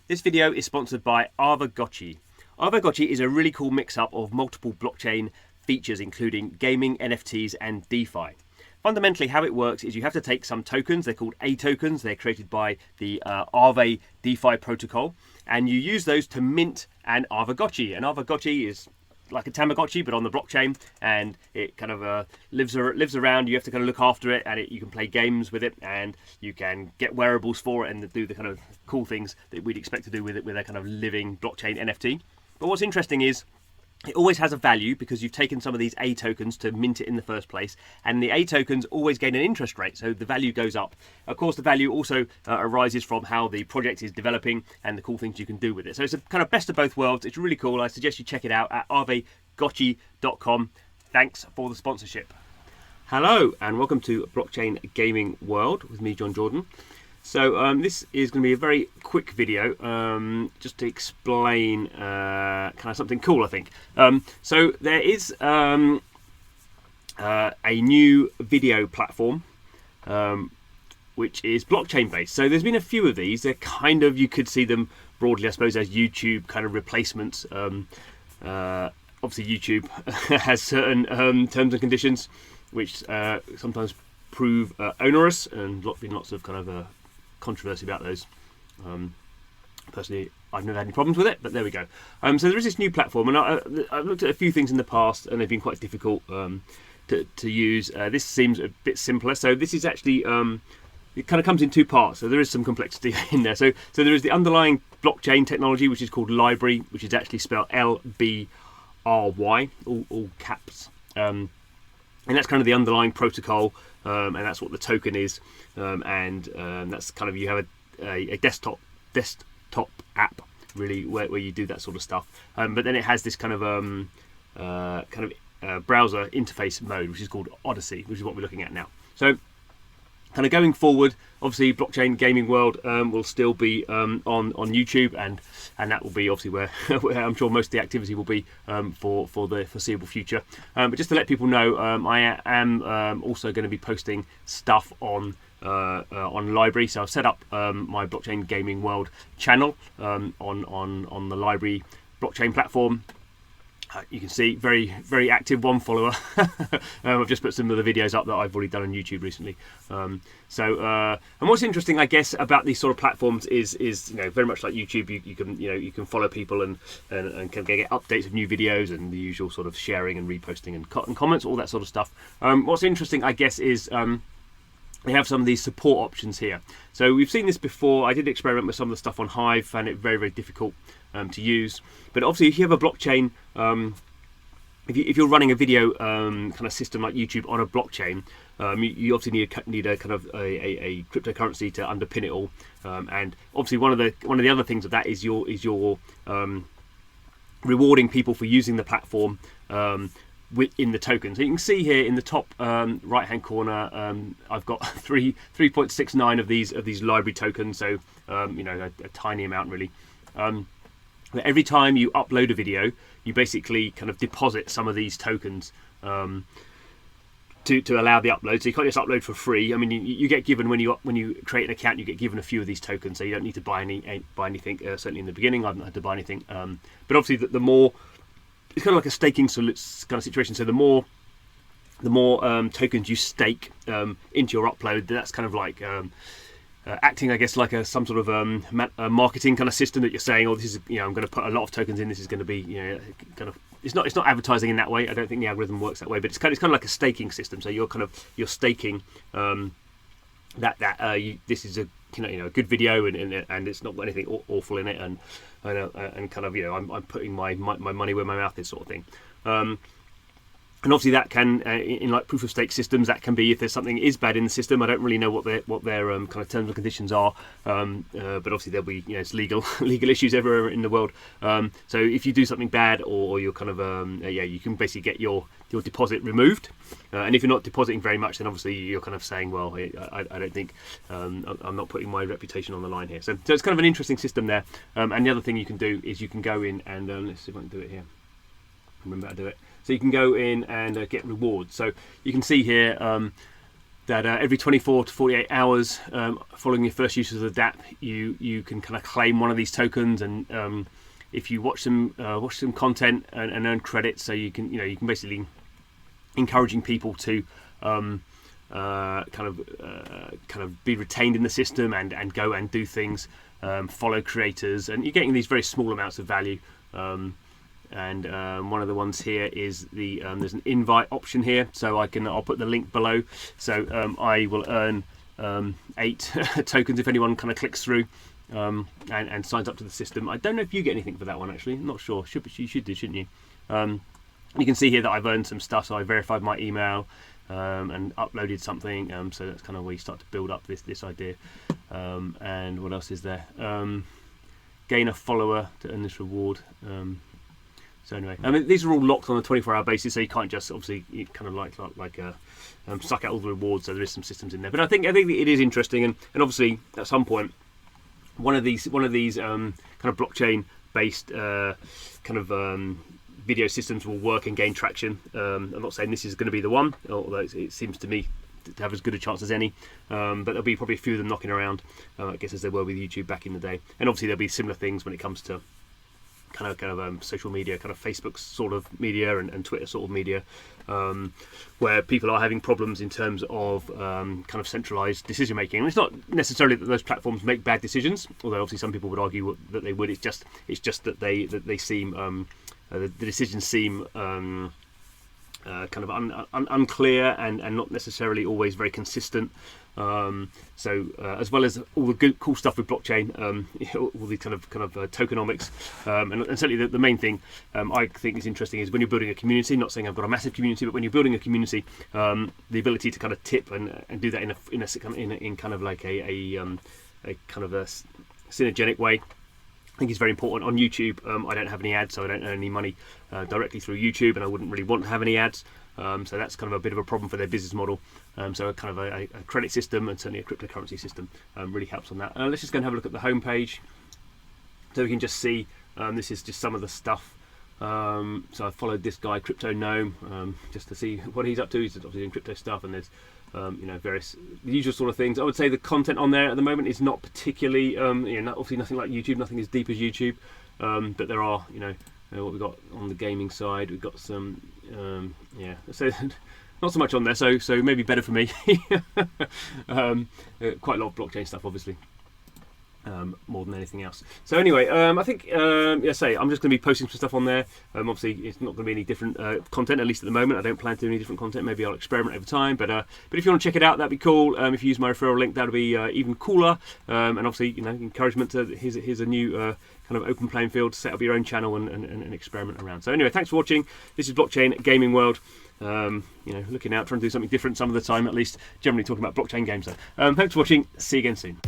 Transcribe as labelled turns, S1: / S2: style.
S1: This video is sponsored by LBRY. LBRY is a really cool mix-up of multiple blockchain features including gaming, NFTs and DeFi. Fundamentally how it works is you have to take some tokens, they're called A tokens, they're created by the LBRY DeFi protocol, and you use those to mint an LBRY. And LBRY is like a Tamagotchi but on the blockchain, and it kind of lives around. You have to kind of look after it, and you can play games with it, and you can get wearables for it and do the kind of cool things that we'd expect to do with it with a kind of living blockchain NFT. But what's interesting is it always has a value because you've taken some of these A tokens to mint it in the first place, and the A tokens always gain an interest rate, so the value goes up. Of course, the value also arises from how the project is developing and the cool things you can do with it. So it's a kind of best of both worlds. It's really cool. I suggest you check it out at rbgotchi.com. Thanks for the sponsorship. Hello and welcome to Blockchain Gaming World with me, John Jordan. So this is going to be a very quick video just to explain kind of something cool, I think. So there is a new video platform which is blockchain based. So there's been a few of these. They're kind of, you could see them broadly, I suppose, as YouTube kind of replacements. Obviously YouTube has certain terms and conditions which sometimes prove onerous, and been lots of kind of controversy about those. Personally, I've never had any problems with it, but there we go. So there is this new platform, and I've looked at a few things in the past, and they've been quite difficult to use. This seems a bit simpler. So this is actually it kind of comes in two parts, so there is some complexity in there. So there is the underlying blockchain technology, which is called LBRY, which is actually spelled LBRY, all caps. And that's kind of the underlying protocol, and that's what the token is, and that's kind of, you have a desktop app really where you do that sort of stuff, but then it has this kind of browser interface mode, which is called Odyssey, which is what we're looking at now. So kind of going forward, obviously Blockchain Gaming World will still be on YouTube, and that will be obviously where I'm sure most of the activity will be for the foreseeable future. But just to let people know, I am also going to be posting stuff on LBRY. So I've set up my Blockchain Gaming World channel on the LBRY blockchain platform. You can see very active, one follower. I've just put some of the videos up that I've already done on YouTube recently. And what's interesting, I guess, about these sort of platforms is very much like YouTube. You can follow people and can get updates of new videos and the usual sort of sharing and reposting and comments, all that sort of stuff. What's interesting, I guess, is they have some of these support options here. So we've seen this before. I did experiment with some of the stuff on Hive, found it very difficult to use. But obviously, if you have a blockchain, if you're running a video kind of system like YouTube on a blockchain, you obviously need a kind of a cryptocurrency to underpin it all. And obviously, one of the other things of that is your rewarding people for using the platform within the token. So you can see here in the top right hand corner, I've got 3.69 of these LBRY tokens. So a tiny amount really. Every time you upload a video, you basically kind of deposit some of these tokens to allow the upload. So you can't just upload for free. I mean, you get given when you create an account, you get given a few of these tokens. So you don't need to buy anything. Certainly in the beginning, I haven't had to buy anything. But obviously, the more, it's kind of like a staking kind of situation. So the more tokens you stake into your upload, that's kind of like acting, I guess, like some sort of a marketing kind of system that you're saying, oh, this is, I'm going to put a lot of tokens in. This is going to be, kind of. It's not advertising in that way. I don't think the algorithm works that way, but it's kind of like a staking system. So you're staking this is a a good video, and it's not got anything awful in it, and kind of I'm putting my money where my mouth is, sort of thing. And obviously that can, in like proof of stake systems, that can be if there's something is bad in the system. I don't really know what their kind of terms and conditions are, but obviously there'll be it's legal issues everywhere in the world. So if you do something bad, or you're kind of you can basically get your deposit removed. And if you're not depositing very much, then obviously you're kind of saying, well, I don't think I'm not putting my reputation on the line here. So it's kind of an interesting system there. And the other thing you can do is you can go in and let's see if I can do it here. Remember how to do it. So you can go in and get rewards. So you can see here that every 24 to 48 hours following your first use of the DApp, you can kind of claim one of these tokens, and if you watch some content and earn credits, so you can basically encouraging people to kind of be retained in the system and go and do things, follow creators, and you're getting these very small amounts of value. And one of the ones here is there's an invite option here, so I'll put the link below. So I will earn 8 tokens if anyone kind of clicks through and signs up to the system. I don't know if you get anything for that one, actually. I'm not sure. You should do, shouldn't you? You can see here that I've earned some stuff. So I verified my email and uploaded something. So that's kind of where you start to build up this idea. And what else is there? Gain a follower to earn this reward. So anyway, I mean, these are all locked on a 24-hour basis, so you can't just obviously kind of suck out all the rewards. So there is some systems in there, but I think it is interesting, and obviously at some point one of these kind of blockchain based video systems will work and gain traction. I'm not saying this is going to be the one, although it seems to me to have as good a chance as any, but there'll be probably a few of them knocking around, I guess, as there were with YouTube back in the day. And obviously there'll be similar things when it comes to kind of social media, kind of Facebook sort of media and Twitter sort of media, where people are having problems in terms of kind of centralized decision making. And it's not necessarily that those platforms make bad decisions, although obviously some people would argue that they would. It's just that they seem the decisions seem kind of unclear and not necessarily always very consistent. So as well as all the good, cool stuff with blockchain, all the kind of tokenomics, and certainly the main thing I think is interesting is when you're building a community. Not saying I've got a massive community, but when you're building a community, the ability to kind of tip and do that in kind of like a kind of a synergetic way, I think it's very important. On YouTube, I don't have any ads, so I don't earn any money directly through YouTube, and I wouldn't really want to have any ads. So that's kind of a bit of a problem for their business model. So a kind of a credit system and certainly a cryptocurrency system really helps on that. Let's just go and have a look at the home page. So we can just see this is just some of the stuff. So I followed this guy, Crypto Gnome, just to see what he's up to. He's obviously doing crypto stuff, and there's various the usual sort of things. I would say the content on there at the moment is not particularly, obviously nothing like YouTube, nothing as deep as YouTube, but there are, what we've got on the gaming side. We've got some, so not so much on there. So maybe better for me. Quite a lot of blockchain stuff, obviously. More than anything else. So anyway, I think I'm just going to be posting some stuff on there. Obviously, it's not going to be any different content, at least at the moment. I don't plan to do any different content. Maybe I'll experiment over time. But if you want to check it out, that'd be cool. If you use my referral link, that'll be even cooler. And obviously, encouragement to here's a new kind of open playing field to set up your own channel and experiment around. So anyway, thanks for watching. This is Blockchain Gaming World. Looking out, trying to do something different some of the time, at least. Generally talking about blockchain games though. Thanks for watching. See you again soon.